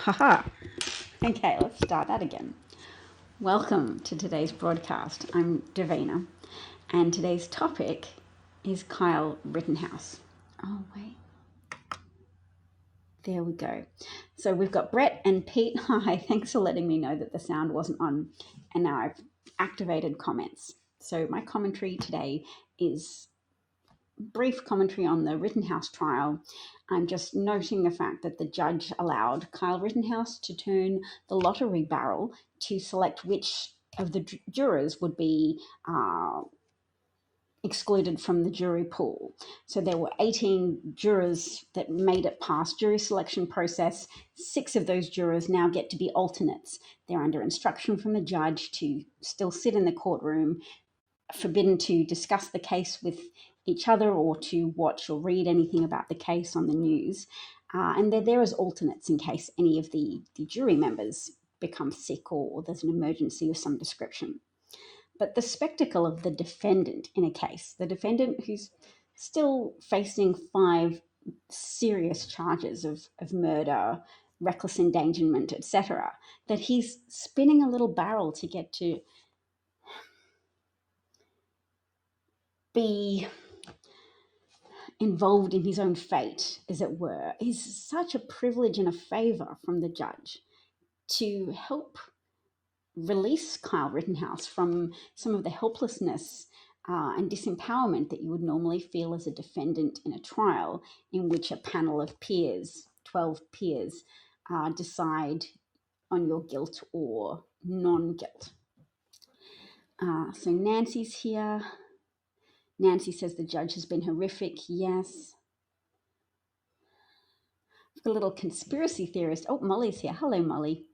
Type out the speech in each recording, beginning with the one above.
Haha. Okay, let's start that again. Welcome to today's broadcast. I'm Davina, and today's topic is Kyle Rittenhouse. Oh, wait. There we go. So we've got Brett and Pete. Hi, thanks for letting me know that the sound wasn't on, and now I've activated comments. So my commentary today is brief commentary on the Rittenhouse trial. I'm just noting the fact that the judge allowed Kyle Rittenhouse to turn the lottery barrel to select which of the jurors would be excluded from the jury pool. So there were 18 jurors that made it past jury selection process. 6 of those jurors now get to be alternates. They're under instruction from the judge to still sit in the courtroom, forbidden to discuss the case with each other or to watch or read anything about the case on the news. And they're there as alternates in case any of the jury members become sick or there's an emergency of some description. But the spectacle of the defendant in a case, the defendant who's still facing 5 serious charges of murder, reckless endangerment, etc., that he's spinning a little barrel to get to be involved in his own fate, as it were, is such a privilege and a favor from the judge to help release Kyle Rittenhouse from some of the helplessness and disempowerment that you would normally feel as a defendant in a trial in which a panel of peers, 12 peers, decide on your guilt or non-guilt. So Nancy's here. Nancy says the judge has been horrific. Yes. A little conspiracy theorist. Oh, Molly's here. Hello, Molly.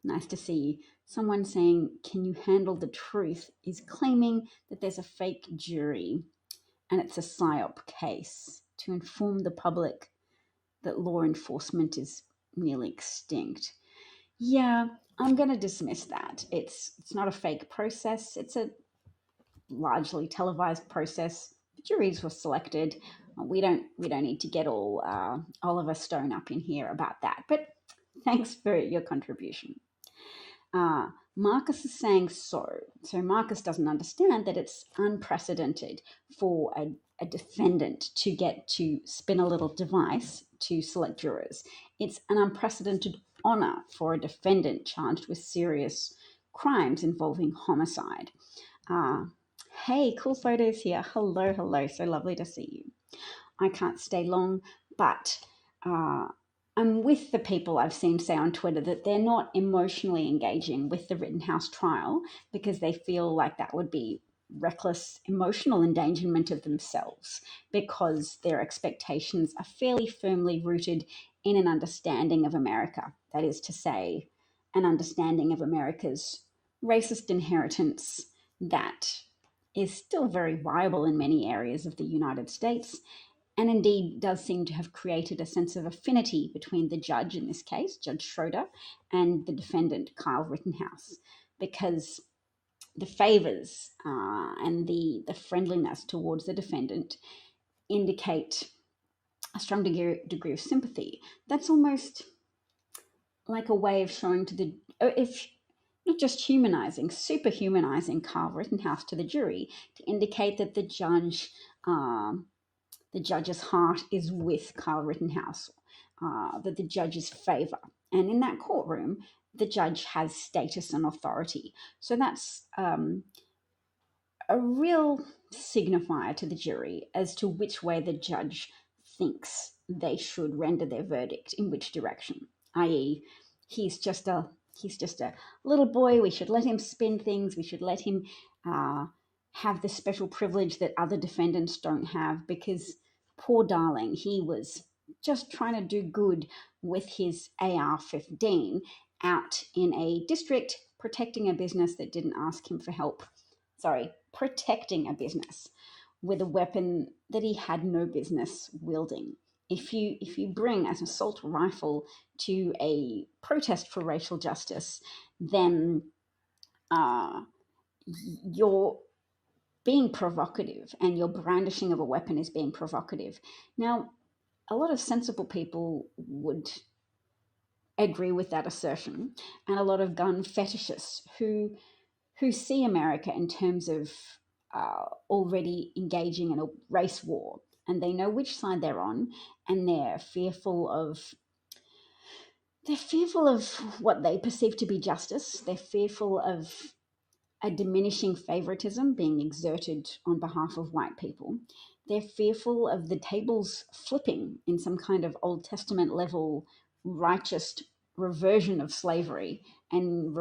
Nice to see you. Someone saying, can you handle the truth, is claiming that there's a fake jury and it's a PSYOP case to inform the public that law enforcement is nearly extinct. Yeah, I'm going to dismiss that. It's not a fake process. It's a largely televised process. The juries were selected. We don't need to get all Oliver Stone up in here about that. But thanks for your contribution. Marcus is saying so. So Marcus doesn't understand that it's unprecedented for a defendant to get to spin a little device to select jurors. It's an unprecedented honor for a defendant charged with serious crimes involving homicide. Hey, cool photos here. Hello, hello. So lovely to see you. I can't stay long, but I'm with the people I've seen say on Twitter that they're not emotionally engaging with the Rittenhouse trial because they feel like that would be reckless emotional endangerment of themselves because their expectations are fairly firmly rooted in an understanding of America. That is to say, an understanding of America's racist inheritance that is still very viable in many areas of the United States, and indeed does seem to have created a sense of affinity between the judge, in this case, Judge Schroeder, and the defendant, Kyle Rittenhouse, because the favors and the friendliness towards the defendant indicate a strong degree of sympathy. That's almost like a way of showing to the, if not just humanizing, superhumanizing Kyle Rittenhouse to the jury to indicate that the judge's heart is with Kyle Rittenhouse, that the judge's favor. And in that courtroom, the judge has status and authority. So that's a real signifier to the jury as to which way the judge thinks they should render their verdict, in which direction, i.e., he's just a little boy. We should let him spin things. We should let him have the special privilege that other defendants don't have because, poor darling, he was just trying to do good with his AR-15 out in a district protecting a business that didn't ask him for help. Protecting a business with a weapon that he had no business wielding. If you bring an assault rifle to a protest for racial justice, then you're being provocative, and your brandishing of a weapon is being provocative. Now, a lot of sensible people would agree with that assertion, and a lot of gun fetishists who see America in terms of already engaging in a race war, and they know which side they're on, and they're fearful of what they perceive to be justice. They're fearful of a diminishing favoritism being exerted on behalf of white people. They're fearful of the tables flipping in some kind of Old Testament level righteous reversion of slavery and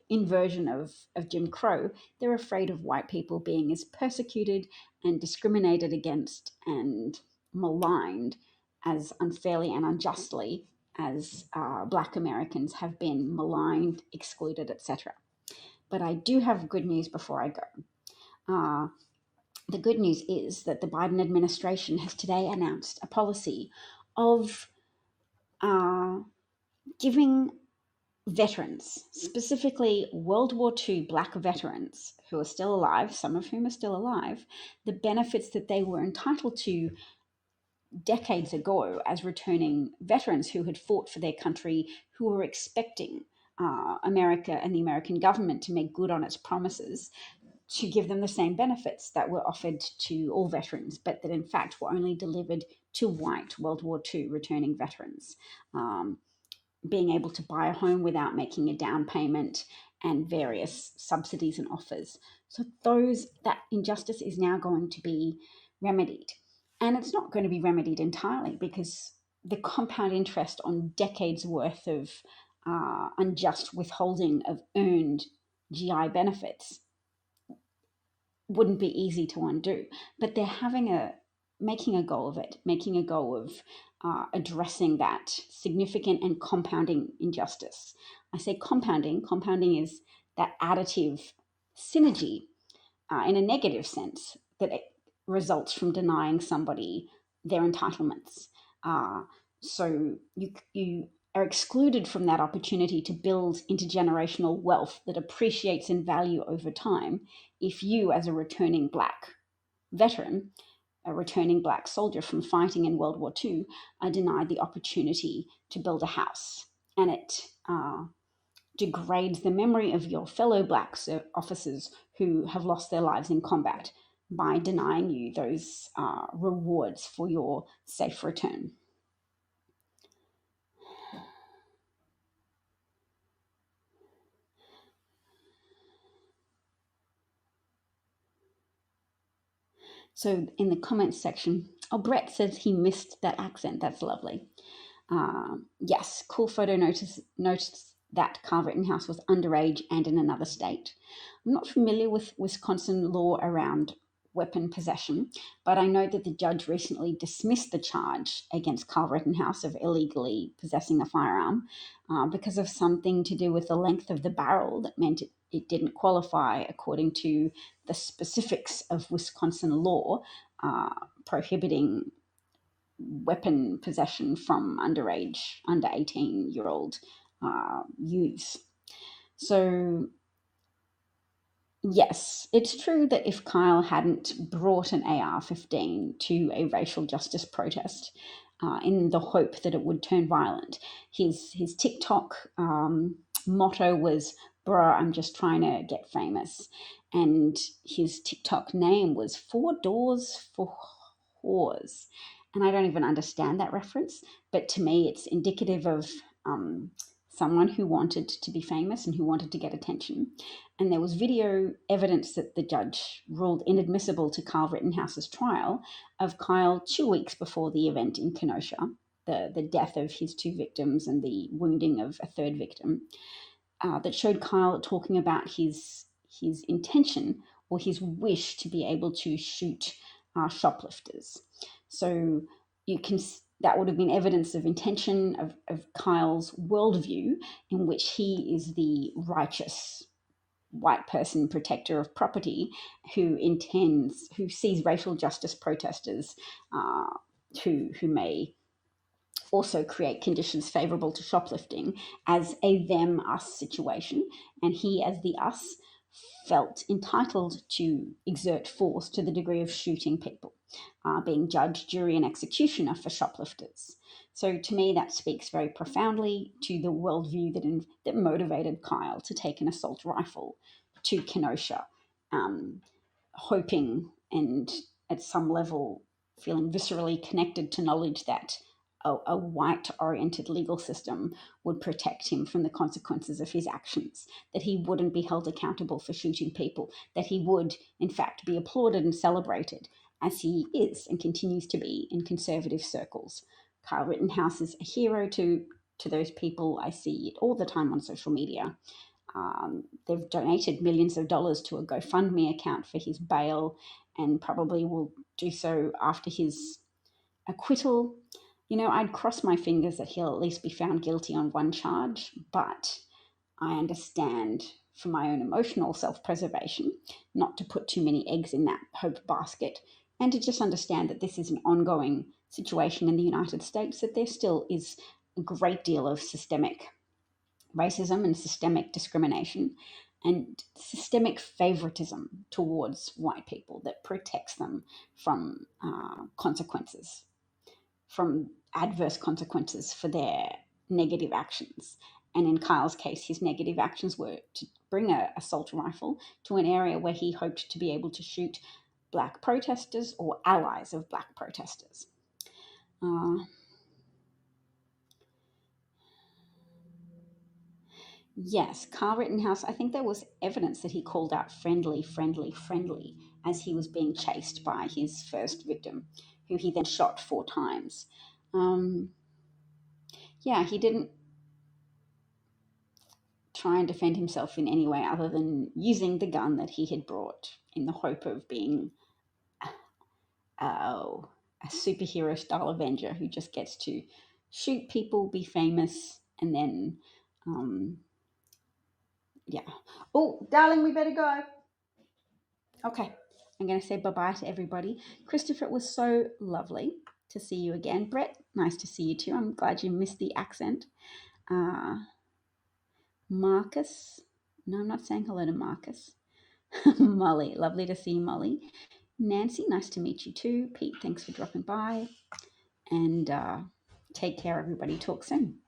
inversion of Jim Crow. They're afraid of white people being as persecuted and discriminated against and maligned as unfairly and unjustly as Black Americans have been maligned, excluded, etc. But I do have good news before I go. The good news is that the Biden administration has today announced a policy of giving veterans, specifically World War II Black veterans who are still alive, some of whom are still alive, the benefits that they were entitled to decades ago as returning veterans who had fought for their country, who were expecting America and the American government to make good on its promises to give them the same benefits that were offered to all veterans, but that in fact were only delivered to white World War II returning veterans. Being able to buy a home without making a down payment and various subsidies and offers. So that injustice is now going to be remedied. And it's not going to be remedied entirely because the compound interest on decades worth of unjust withholding of earned GI benefits wouldn't be easy to undo. But they're making a goal of it, making a goal of addressing that significant and compounding injustice. I say compounding is that additive synergy in a negative sense that it results from denying somebody their entitlements. So you are excluded from that opportunity to build intergenerational wealth that appreciates in value over time if you, as a returning Black veteran, a returning Black soldier from fighting in World War II, are denied the opportunity to build a house. And it degrades the memory of your fellow Black officers who have lost their lives in combat by denying you those rewards for your safe return. So in the comments section, Brett says he missed that accent. That's lovely. Yes, cool photo noticed that Carl Rittenhouse was underage and in another state. I'm not familiar with Wisconsin law around weapon possession, but I know that the judge recently dismissed the charge against Carl Rittenhouse of illegally possessing a firearm because of something to do with the length of the barrel that meant it didn't qualify according to the specifics of Wisconsin law prohibiting weapon possession from under 18-year-old youths. So yes, it's true that if Kyle hadn't brought an AR-15 to a racial justice protest in the hope that it would turn violent, his TikTok motto was, "Bruh, I'm just trying to get famous." And his TikTok name was Four Doors for Whores. And I don't even understand that reference, but to me it's indicative of someone who wanted to be famous and who wanted to get attention. And there was video evidence that the judge ruled inadmissible to Kyle Rittenhouse's trial of Kyle 2 weeks before the event in Kenosha, the death of his 2 victims and the wounding of a 3rd victim, that showed Kyle talking about his intention or his wish to be able to shoot shoplifters. So that would have been evidence of intention of Kyle's worldview, in which he is the righteous white person protector of property who sees racial justice protesters who may also create conditions favorable to shoplifting as a them us situation, and he as the us felt entitled to exert force to the degree of shooting people, being judge, jury, and executioner for shoplifters. So to me, that speaks very profoundly to the worldview that motivated Kyle to take an assault rifle to Kenosha, um, hoping and at some level feeling viscerally connected to knowledge that a white oriented legal system would protect him from the consequences of his actions, that he wouldn't be held accountable for shooting people, that he would, in fact, be applauded and celebrated as he is and continues to be in conservative circles. Kyle Rittenhouse is a hero to those people. I see it all the time on social media. They've donated millions of dollars to a GoFundMe account for his bail and probably will do so after his acquittal. I'd cross my fingers that he'll at least be found guilty on one charge, but I understand for my own emotional self preservation not to put too many eggs in that hope basket and to just understand that this is an ongoing situation in the United States, that there still is a great deal of systemic racism and systemic discrimination and systemic favoritism towards white people that protects them from consequences, from adverse consequences for their negative actions. And in Kyle's case, his negative actions were to bring a assault rifle to an area where he hoped to be able to shoot black protesters or allies of black protesters. Yes, Carl Rittenhouse, I think there was evidence that he called out friendly, friendly, friendly as he was being chased by his first victim, who he then shot 4 times. Um, yeah, he didn't try and defend himself in any way other than using the gun that he had brought in the hope of being a superhero style Avenger who just gets to shoot people, be famous, and then, yeah. Oh, darling, we better go. Okay, I'm going to say bye bye to everybody. Christopher, it was so lovely to see you again. Brett, nice to see you too. I'm glad you missed the accent. Uh, Marcus, no, I'm not saying hello to Marcus. Molly, lovely to see you, Molly. Nancy, nice to meet you too. Pete, thanks for dropping by. And take care, everybody. Talk soon.